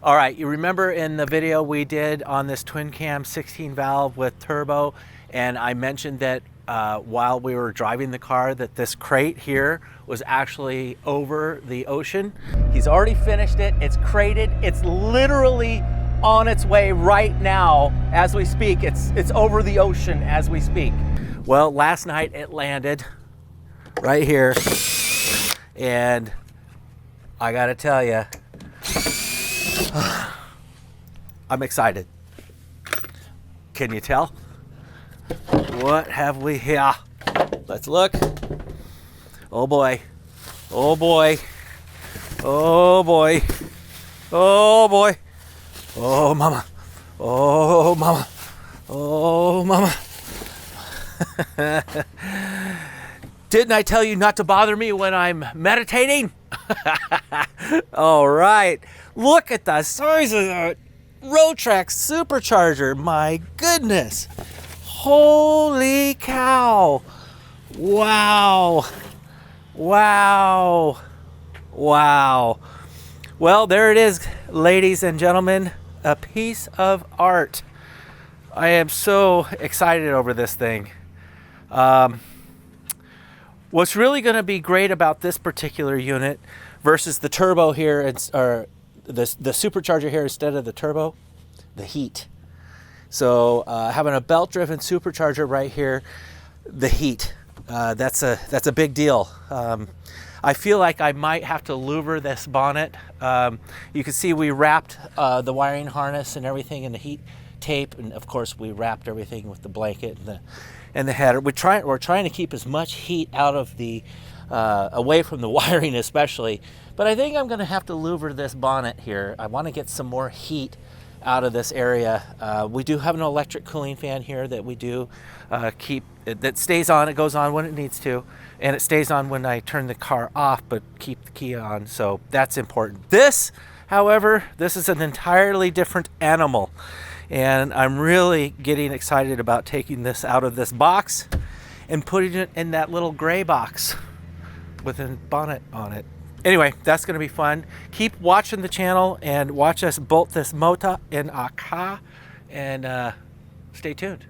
All right, you remember in the video we did on this twin cam 16 valve with turbo, and I mentioned that while we were driving the car that this crate here was actually over the ocean. He's already finished it, it's crated, it's literally on its way right now as we speak. It's over the ocean as we speak. Well, last night it landed right here, and I gotta tell you, I'm excited. Can you tell? What have we here? Let's look. Oh boy. Oh boy. Oh boy. Oh boy. Oh mama. Oh mama. Oh mama. Didn't I tell you not to bother me when I'm meditating? All right. Look at the size of the Roadtrack Supercharger. My goodness. Holy cow. Wow. Wow. Wow. Well, there it is, ladies and gentlemen. A piece of art. I am so excited over this thing. What's really going to be great about this particular unit versus the turbo here, or the supercharger here instead of the turbo, the heat. So having a belt-driven supercharger right here, the heat, that's a big deal. I feel like I might have to louver this bonnet. You can see we wrapped the wiring harness and everything in the heat tape, and of course we wrapped everything with the blanket and the header. We're trying to keep as much heat out of the away from the wiring especially, but I think I'm going to have to louver this bonnet here. I want to get some more heat out of this area. We do have an electric cooling fan here that we do keep, that stays on. It goes on when it needs to, and it stays on when I turn the car off, but keep the key on, so that's important. This, however, this is an entirely different animal, and I'm really getting excited about taking this out of this box and putting it in that little gray box with a bonnet on it. Anyway, that's going to be fun. Keep watching the channel and watch us bolt this motor in our car, and stay tuned.